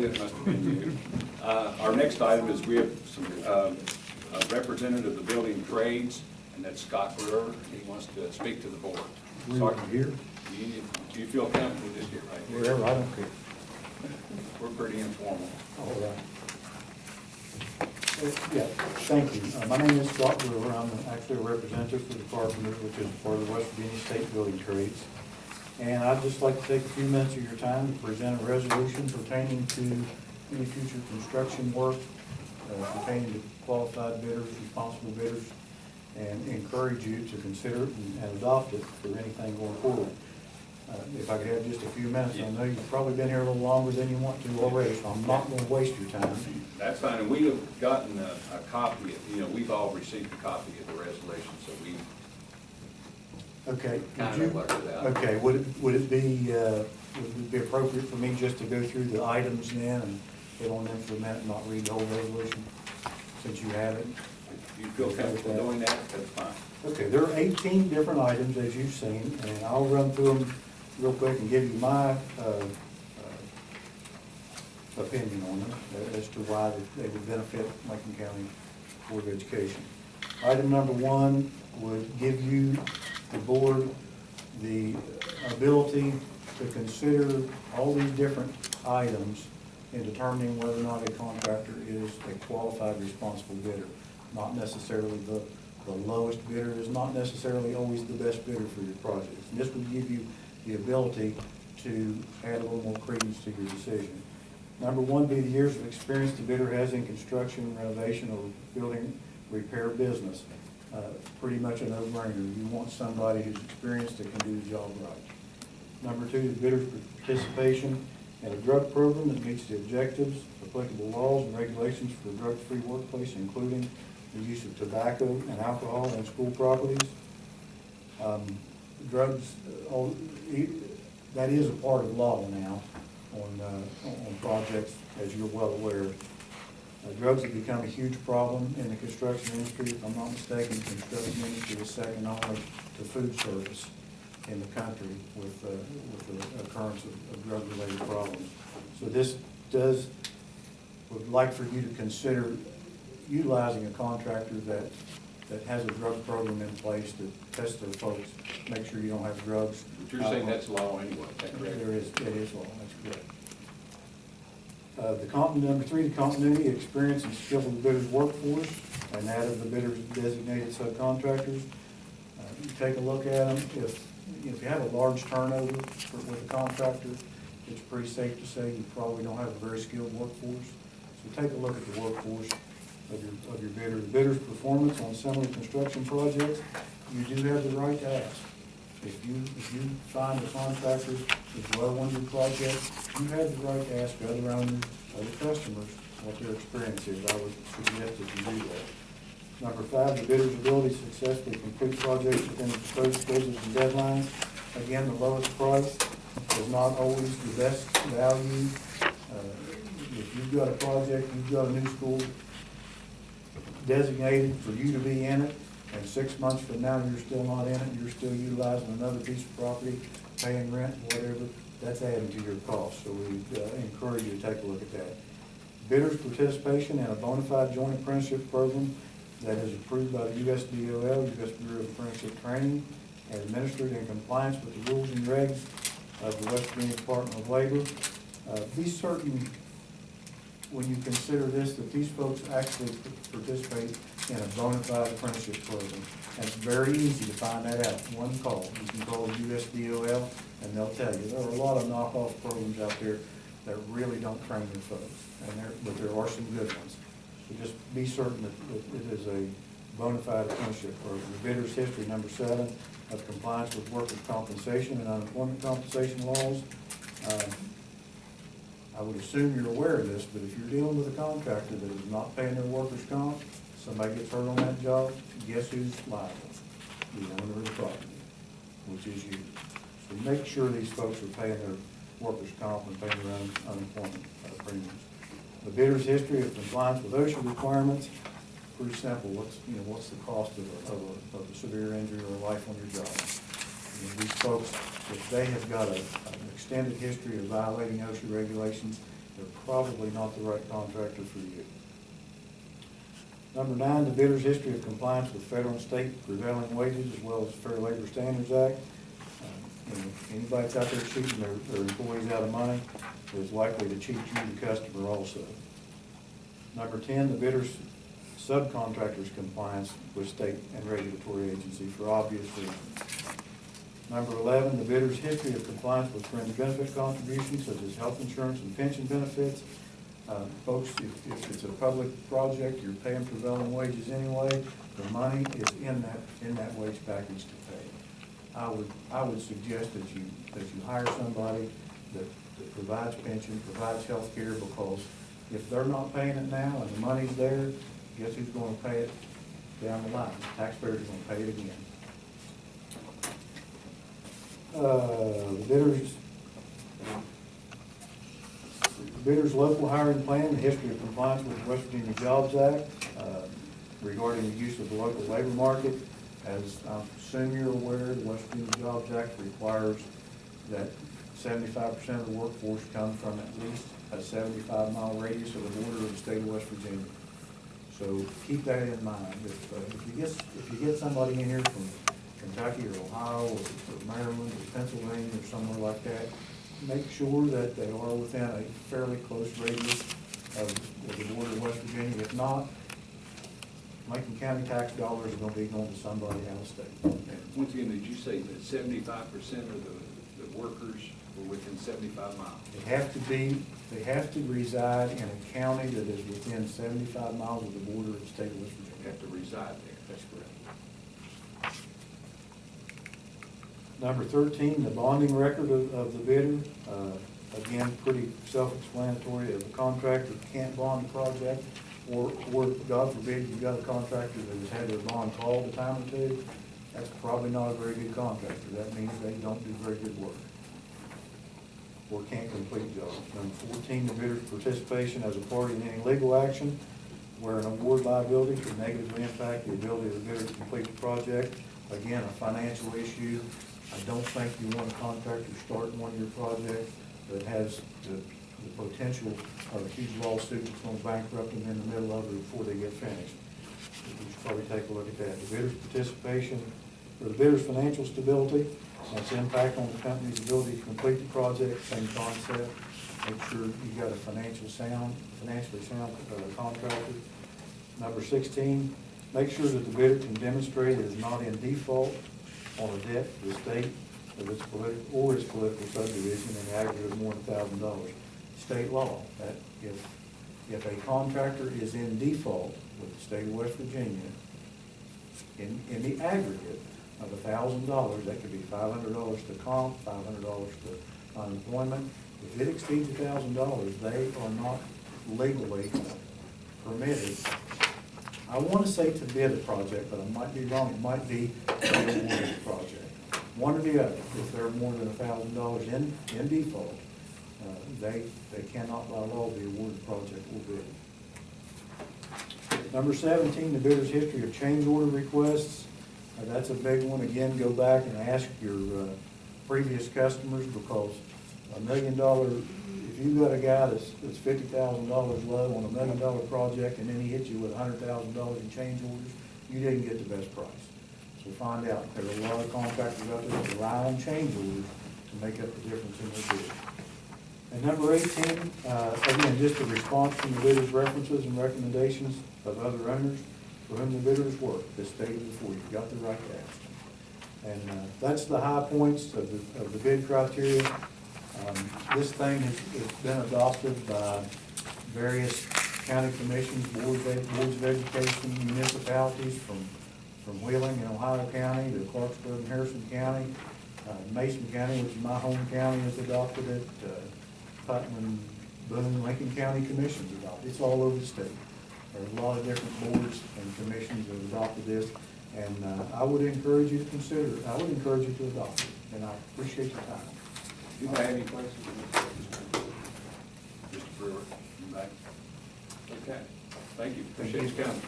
It must have been you. Our next item is we have some a representative of the building trades, and that's Scott Brewer. He wants to speak to the board. We're here. Do you feel comfortable just here right here? Wherever, I don't care. We're pretty informal. All right. Yeah, thank you. My name is Scott Brewer. I'm actually a representative for the Carpenters, which is part of the West Virginia State Building Trades. And I'd just like to take a few minutes of your time to present a resolution pertaining to any future construction work, pertaining to qualified bidders, responsible bidders, and encourage you to consider it and adopt it for anything going forward. If I could have just a few minutes, I know you've probably been here a little longer than you want to already, so I'm not going to waste your time. That's fine, and we have gotten a copy, we've all received a copy of the resolution, so we Okay. kind of worked it out. Okay, would it be appropriate for me just to go through the items then and hit on them for a minute and not read the whole resolution, since you have it? If you feel comfortable doing that, that's fine. Okay, there are 18 different items, as you've seen, and I'll run through them real quick and give you my opinion on them as to why they would benefit Lincoln County Board of Education. Item number 1 would give you, the board, the ability to consider all these different items in determining whether or not a contractor is a qualified responsible bidder. Not necessarily the lowest bidder is not necessarily always the best bidder for your projects. And this would give you the ability to add a little more credence to your decision. Number 1 be the years of experience the bidder has in construction, renovation, or building repair business. Pretty much a no-brainer. You want somebody who's experienced that can do the job right. Number 2, the bidder's participation in a drug program that meets the objectives, applicable laws and regulations for a drug-free workplace, including the use of tobacco and alcohol in school properties. Drugs, that is a part of law now on projects, as you're well aware. Drugs have become a huge problem in the construction industry. If I'm not mistaken, the construction industry is second only to food service in the country with the occurrence of drug-related problems. So this would like for you to consider utilizing a contractor that has a drug program in place to test their folks, make sure you don't have drugs. But you're saying that's law anyway, is that correct? It is law, that's correct. Number 3, the continuity, experience, and skill of the bidder's workforce, and that of the bidder's designated subcontractors. You take a look at them. If you have a large turnover with a contractor, it's pretty safe to say you probably don't have a very skilled workforce. So take a look at the workforce of your bidder. The bidder's performance on similar construction projects, you do have the right to ask. If you find a contractor is well on your project, you have the right to ask other owners, other customers, what their experience is. I would suggest that you do that. Number 5, the bidder's ability to successfully complete projects within the proposed schedules and deadlines. Again, the lowest price is not always the best value. If you've got a project, you've got a new school designated for you to be in it, and 6 months from now you're still not in it, you're still utilizing another piece of property, paying rent, whatever, that's adding to your cost. So we encourage you to take a look at that. Bidder's participation in a bona fide joint apprenticeship program that is approved by the USDOL, U.S. Bureau of Apprenticeship Training, and administered in compliance with the rules and regs of the West Virginia Department of Labor. Be certain, when you consider this, that these folks actually participate in a bona fide apprenticeship program. And it's very easy to find that out. One call. You can call the USDOL and they'll tell you. There are a lot of knockoff programs out there that really don't train their folks, but there are some good ones. So just be certain that it is a bona fide apprenticeship program. The bidder's history, number 7, of compliance with workers' compensation and unemployment compensation laws. I would assume you're aware of this, but if you're dealing with a contractor that is not paying their workers' comp, somebody gets hurt on that job, guess who's liable? The owner of the property, which is you. So make sure these folks are paying their workers' comp and paying their own unemployment premiums. The bidder's history of compliance with OSHA requirements, pretty simple. What's the cost of a severe injury or life on your job? These folks, if they have got an extended history of violating OSHA regulations, they're probably not the right contractor for you. Number 9, the bidder's history of compliance with federal and state prevailing wages as well as Fair Labor Standards Act. Anybody that's out there cheating their employees out of money is likely to cheat you, the customer, also. Number 10, the bidder's subcontractor's compliance with state and regulatory agency for obvious reasons. Number 11, the bidder's history of compliance with fringe benefit contributions such as health insurance and pension benefits. Folks, if it's a public project, you're paying prevailing wages anyway, the money is in that wage package to pay. I would suggest that you hire somebody that provides pension, provides health care, because if they're not paying it now and the money's there, guess who's gonna pay it down the line? Taxpayers are gonna pay it again. The bidder's local hiring plan, the history of compliance with the West Virginia Jobs Act regarding the use of the local labor market. As I assume you're aware, the West Virginia Jobs Act requires that 75% of the workforce come from at least a 75-mile radius of the border of the state of West Virginia. So keep that in mind. If you get somebody in here from Kentucky or Ohio or Maryland or Pennsylvania or somewhere like that, make sure that they are within a fairly close radius of the border of West Virginia. If not, Lincoln County tax dollars are going to be going to somebody out of state. Once again, did you say that 75% of the workers were within 75 miles? They have to reside in a county that is within 75 miles of the border of the state of West Virginia. They have to reside there. That's correct. Number 13, the bonding record of the bidder. Again, pretty self-explanatory. If a contractor can't bond the project, or God forbid, you've got a contractor that has had their bond called a time or two, that's probably not a very good contractor. That means they don't do very good work or can't complete jobs. Number 14, the bidder's participation as a party in any legal action where an award liability could negatively impact the ability of the bidder to complete the project. Again, a financial issue. I don't think you want a contractor starting one of your projects that has the potential of a huge lawsuit that's going to bankrupt them in the middle of it before they get finished. You should probably take a look at that. The bidder's participation, or the bidder's financial stability, that's impact on the company's ability to complete the project, same concept. Make sure you've got a financially sound contractor. Number 16, make sure that the bidder can demonstrate it is not in default on a debt to the state of its political subdivision in the aggregate of more than $1,000. State law, that if a contractor is in default with the state of West Virginia in the aggregate of $1,000, that could be $500 to comp, $500 to unemployment. If it exceeds $1,000, they are not legally permitted. I want to say to bid a project, but I might be wrong. It might be to award a project. One or the other. If they're more than $1,000 in default, they cannot by law be awarded the project or bid. Number 17, the bidder's history of change order requests. That's a big one. Again, go back and ask your previous customers, because $1 million, if you've got a guy that's $50,000 low on $1 million project and then he hits you with $100,000 in change orders, you didn't get the best price. So find out. There are a lot of contractors out there that rely on change orders to make up the difference in their bid. And number 18, again, just a response from the bidder's references and recommendations of other owners for whom the bidders work, as stated before. You've got the right to ask them. And that's the high points of the bid criteria. This thing has been adopted by various county commissions, boards of education, municipalities from Wheeling and Ohio County to Clarksburg and Harrison County. Mason County, which is my home county, has adopted it. Putnam, Boone, Lincoln County commissions adopted it. It's all over the state. There are a lot of different boards and commissions that have adopted this, and I would encourage you to consider it. I would encourage you to adopt it, and I appreciate your time. Do you have any questions? Mr. Brewer, you back? Okay, thank you. Appreciate you coming.